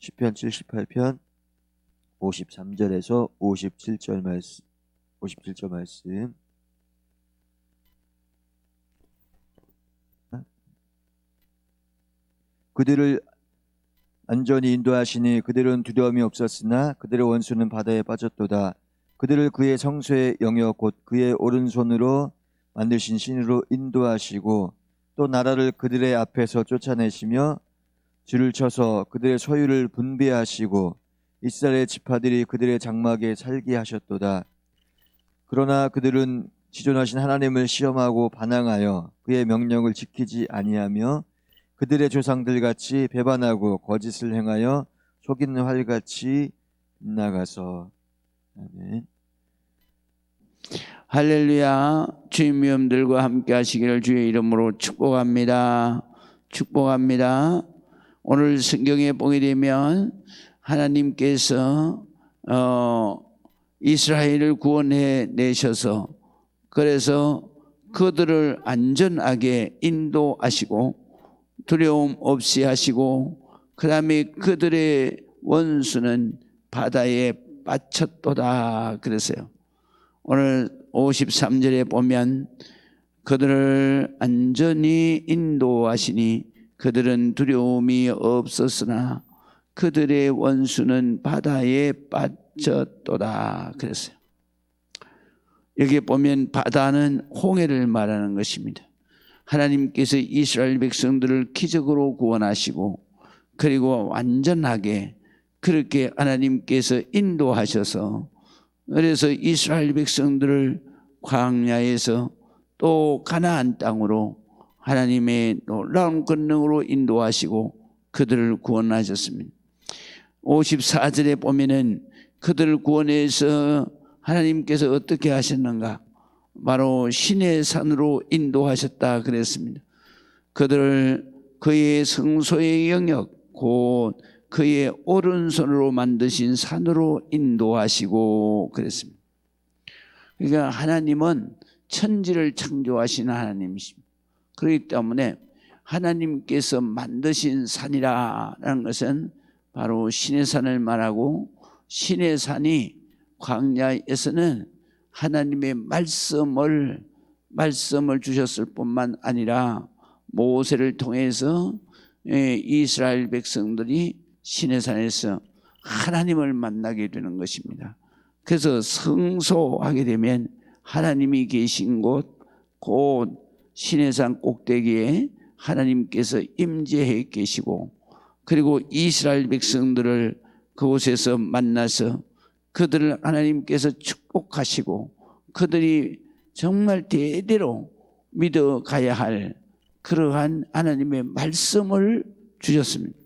시편 78편 53절에서 57절 말씀. 그들을 안전히 인도하시니 그들은 두려움이 없었으나 그들의 원수는 바다에 빠졌도다. 그들을 그의 성소의 영역 곧 그의 오른손으로 만드신 신으로 인도하시고 또 나라를 그들의 앞에서 쫓아내시며 줄을 쳐서 그들의 소유를 분배하시고 이스라엘의 지파들이 그들의 장막에 살게 하셨도다. 그러나 그들은 지존하신 하나님을 시험하고 반항하여 그의 명령을 지키지 아니하며 그들의 조상들 같이 배반하고 거짓을 행하여 속이는 활같이 빗나가서. 아멘. 할렐루야. 주님 여러분들과 함께 하시기를 주의 이름으로 축복합니다. 축복합니다. 오늘 성경에 보게 되면 하나님께서 이스라엘을 구원해 내셔서 그래서 그들을 안전하게 인도하시고 두려움 없이 하시고 그 다음에 그들의 원수는 바다에 빠졌도다 그랬어요. 오늘 53절에 보면 그들을 안전히 인도하시니 그들은 두려움이 없었으나 그들의 원수는 바다에 빠졌도다 그랬어요. 여기 보면 바다는 홍해를 말하는 것입니다. 하나님께서 이스라엘 백성들을 기적으로 구원하시고 그리고 완전하게 그렇게 하나님께서 인도하셔서 그래서 이스라엘 백성들을 광야에서 또 가나안 땅으로 하나님의 놀라운 권능으로 인도하시고 그들을 구원하셨습니다. 54절에 보면은 그들을 구원해서 하나님께서 어떻게 하셨는가? 바로 시내 산으로 인도하셨다 그랬습니다. 그들을 그의 성소의 영역 곧 그의 오른손으로 만드신 산으로 인도하시고 그랬습니다. 그러니까 하나님은 천지를 창조하신 하나님이십니다. 그렇기 때문에 하나님께서 만드신 산이라는 것은 바로 시내산을 말하고 시내산이 광야에서는 하나님의 말씀을 주셨을 뿐만 아니라 모세를 통해서 이스라엘 백성들이 시내산에서 하나님을 만나게 되는 것입니다. 그래서 성소하게 되면 하나님이 계신 곳, 곧 시내산 꼭대기에 하나님께서 임재해 계시고 그리고 이스라엘 백성들을 그곳에서 만나서 그들을 하나님께서 축복하시고 그들이 정말 대대로 믿어가야 할 그러한 하나님의 말씀을 주셨습니다.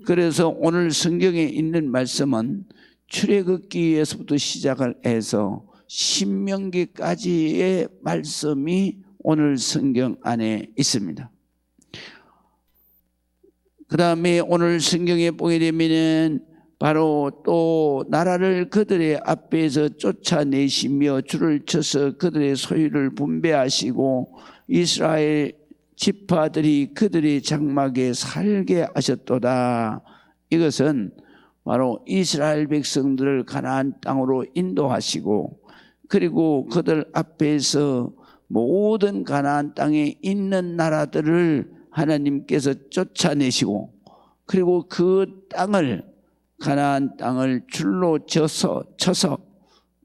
그래서 오늘 성경에 있는 말씀은 출애굽기에서부터 시작을 해서 신명기까지의 말씀이 오늘 성경 안에 있습니다. 그 다음에 오늘 성경에 보게 되면은 바로 또 나라를 그들의 앞에서 쫓아내시며 줄을 쳐서 그들의 소유를 분배하시고 이스라엘 지파들이 그들의 장막에 살게 하셨도다. 이것은 바로 이스라엘 백성들을 가나안 땅으로 인도하시고 그리고 그들 앞에서 모든 가나안 땅에 있는 나라들을 하나님께서 쫓아내시고 그리고 그 땅을 가나안 땅을 줄로 쳐서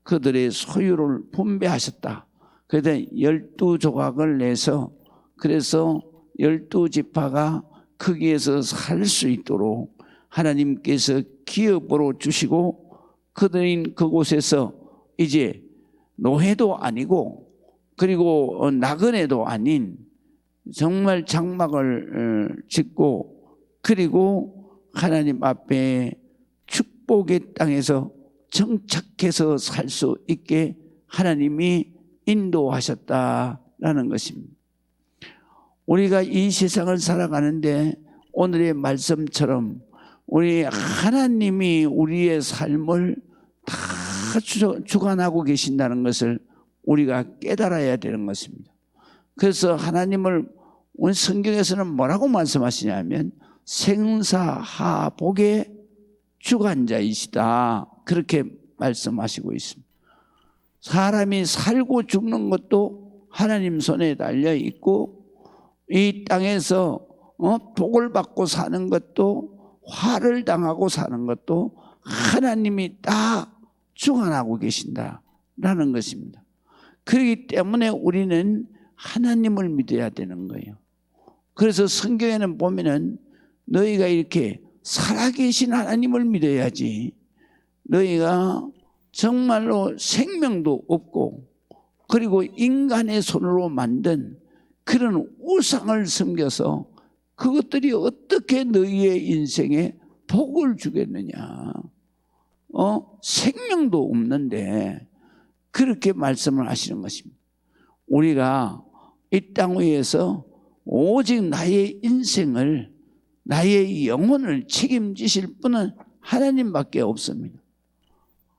그들의 소유를 분배하셨다. 그래서 12조각을 내서 그래서 12지파가 거기에서 살 수 있도록 하나님께서 기업으로 주시고 그들인 그곳에서 이제 노예도 아니고 그리고 나그네도 아닌 정말 장막을 짓고 그리고 하나님 앞에 축복의 땅에서 정착해서 살 수 있게 하나님이 인도하셨다라는 것입니다. 우리가 이 세상을 살아가는데 오늘의 말씀처럼 우리 하나님이 우리의 삶을 다 주관하고 계신다는 것을 우리가 깨달아야 되는 것입니다. 그래서 하나님을 오늘 성경에서는 뭐라고 말씀하시냐면 생사하복의 주관자이시다. 그렇게 말씀하시고 있습니다. 사람이 살고 죽는 것도 하나님 손에 달려 있고, 이 땅에서 복을 받고 사는 것도, 화를 당하고 사는 것도 하나님이 다 주관하고 계신다라는 것입니다. 그렇기 때문에 우리는 하나님을 믿어야 되는 거예요. 그래서 성경에는 보면은 너희가 이렇게 살아계신 하나님을 믿어야지, 너희가 정말로 생명도 없고 그리고 인간의 손으로 만든 그런 우상을 섬겨서 그것들이 어떻게 너희의 인생에 복을 주겠느냐. 생명도 없는데 그렇게 말씀을 하시는 것입니다. 우리가 이 땅 위에서 오직 나의 인생을, 나의 영혼을 책임지실 분은 하나님밖에 없습니다.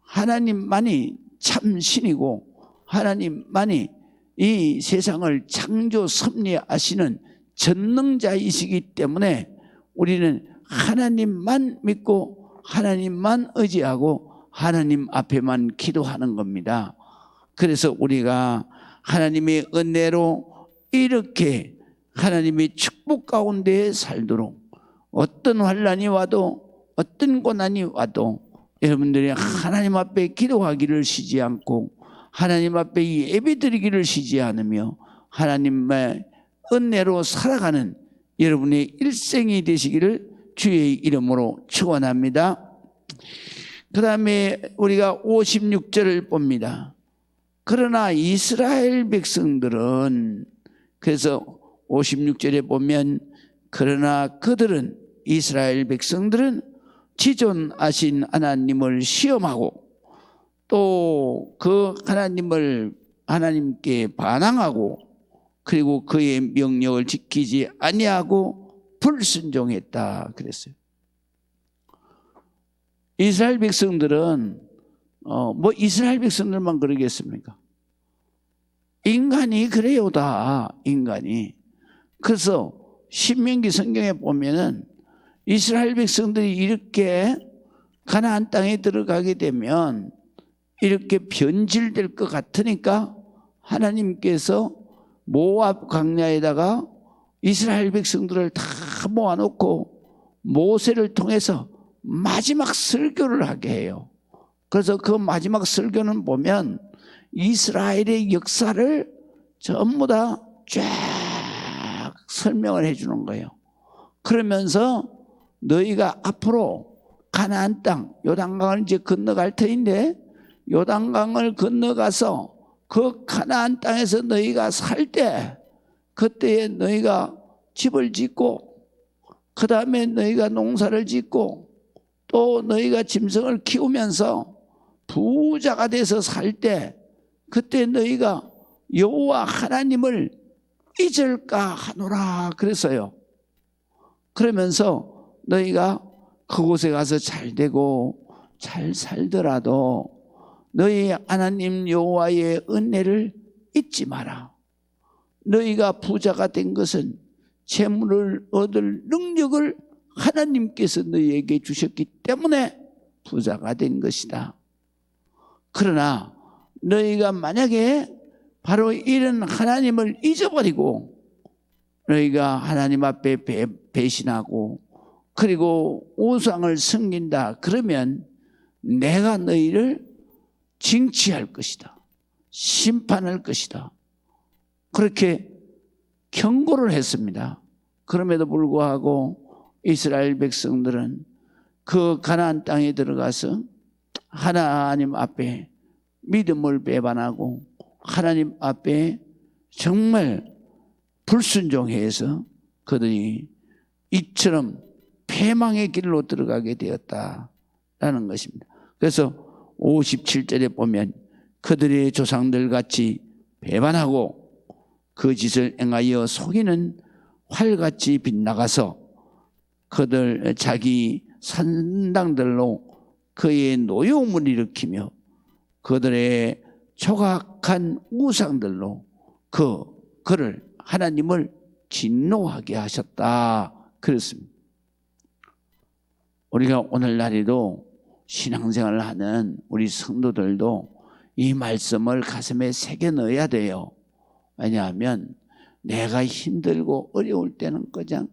하나님만이 참 신이고 하나님만이 이 세상을 창조 섭리하시는 전능자이시기 때문에 우리는 하나님만 믿고 하나님만 의지하고 하나님 앞에만 기도하는 겁니다. 그래서 우리가 하나님의 은혜로 이렇게 하나님의 축복 가운데 살도록, 어떤 환난이 와도 어떤 고난이 와도 여러분들이 하나님 앞에 기도하기를 쉬지 않고 하나님 앞에 예배드리기를 쉬지 않으며 하나님의 은혜로 살아가는 여러분의 일생이 되시기를 주의 이름으로 축원합니다. 그 다음에 우리가 56절을 봅니다. 그러나 이스라엘 백성들은, 그래서 56절에 보면 그러나 그들은, 이스라엘 백성들은 지존하신 하나님을 시험하고 또 그 하나님께 반항하고 그리고 그의 명령을 지키지 아니하고 불순종했다 그랬어요. 이스라엘 백성들은 뭐 이스라엘 백성들만 그러겠습니까? 인간이 그래요, 다 인간이. 그래서 신명기 성경에 보면은 이스라엘 백성들이 이렇게 가나안 땅에 들어가게 되면 이렇게 변질될 것 같으니까 하나님께서 모압 광야에다가 이스라엘 백성들을 다 모아놓고 모세를 통해서 마지막 설교를 하게 해요. 그래서 그 마지막 설교는 보면 이스라엘의 역사를 전부 다 쫙 설명을 해주는 거예요. 그러면서 너희가 앞으로 가나안 땅, 요단강을 이제 건너갈 터인데 요단강을 건너가서 그 가나안 땅에서 너희가 살 때 그때에 너희가 집을 짓고 그 다음에 너희가 농사를 짓고 또 너희가 짐승을 키우면서 부자가 돼서 살 때 그때 너희가 여호와 하나님을 잊을까 하노라 그랬어요. 그러면서 너희가 그곳에 가서 잘 되고 잘 살더라도 너희 하나님 여호와의 은혜를 잊지 마라. 너희가 부자가 된 것은 재물을 얻을 능력을 하나님께서 너희에게 주셨기 때문에 부자가 된 것이다. 그러나 너희가 만약에 바로 이런 하나님을 잊어버리고 너희가 하나님 앞에 배신하고 그리고 우상을 섬긴다 그러면 내가 너희를 징치할 것이다. 심판할 것이다. 그렇게 경고를 했습니다. 그럼에도 불구하고 이스라엘 백성들은 그 가나안 땅에 들어가서 하나님 앞에 믿음을 배반하고 하나님 앞에 정말 불순종해서 그들이 이처럼 패망의 길로 들어가게 되었다라는 것입니다. 그래서 57절에 보면 그들의 조상들 같이 배반하고 그 짓을 행하여 속이는 활같이 빗나가서 그들 자기 산당들로 그의 노여움을 일으키며 그들의 조각한 우상들로 그를 하나님을 진노하게 하셨다 그랬습니다. 우리가 오늘날에도 신앙생활을 하는 우리 성도들도 이 말씀을 가슴에 새겨 넣어야 돼요. 왜냐하면 내가 힘들고 어려울 때는 그냥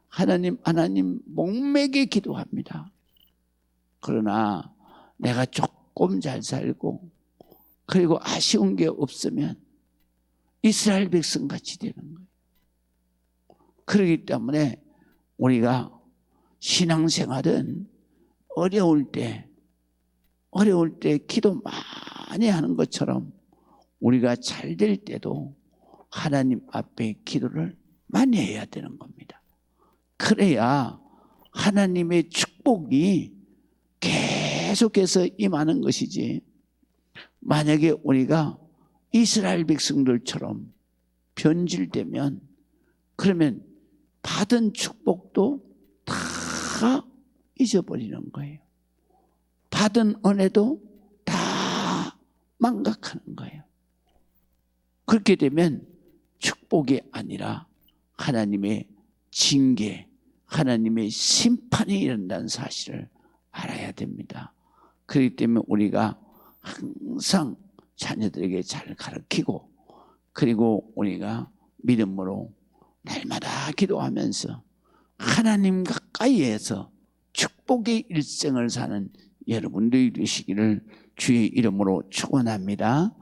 하나님 목매게 기도합니다. 그러나 내가 조금 잘 살고 그리고 아쉬운 게 없으면 이스라엘 백성같이 되는 거예요. 그렇기 때문에 우리가 신앙생활은 어려울 때 기도 많이 하는 것처럼 우리가 잘 될 때도 하나님 앞에 기도를 많이 해야 되는 겁니다. 그래야 하나님의 축복이 계속해서 임하는 것이지, 만약에 우리가 이스라엘 백성들처럼 변질되면 그러면 받은 축복도 다 잊어버리는 거예요. 받은 은혜도 다 망각하는 거예요. 그렇게 되면 축복이 아니라 하나님의 징계, 하나님의 심판이 일어난다는 사실을 알아야 됩니다. 그렇기 때문에 우리가 항상 자녀들에게 잘 가르치고, 그리고 우리가 믿음으로 날마다 기도하면서 하나님 가까이에서 축복의 일생을 사는 여러분들이 되시기를 주의 이름으로 축원합니다.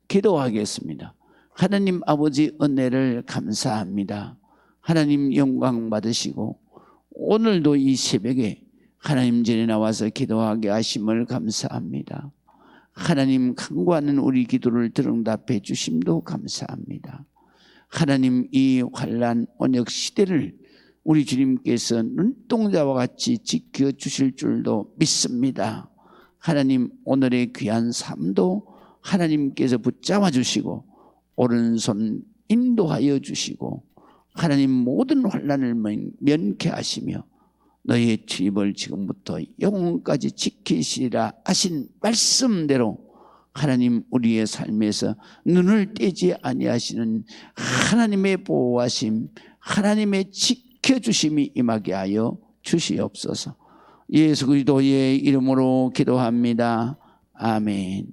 기도하겠습니다. 하나님 아버지, 은혜를 감사합니다. 하나님 영광 받으시고 오늘도 이 새벽에 하나님 전에 나와서 기도하게 하심을 감사합니다. 하나님 간구하는 우리 기도를 들응답해 주심도 감사합니다. 하나님, 이 환난 언역 시대를 우리 주님께서 눈동자와 같이 지켜주실 줄도 믿습니다. 하나님, 오늘의 귀한 삶도 하나님께서 붙잡아 주시고 오른손 인도하여 주시고 하나님 모든 환난을 면케 하시며 너희의 집을 지금부터 영원까지 지키시리라 하신 말씀대로 하나님, 우리의 삶에서 눈을 떼지 아니하시는 하나님의 보호하심, 하나님의 지켜주심이 임하게 하여 주시옵소서. 예수 그리스도의 이름으로 기도합니다. 아멘.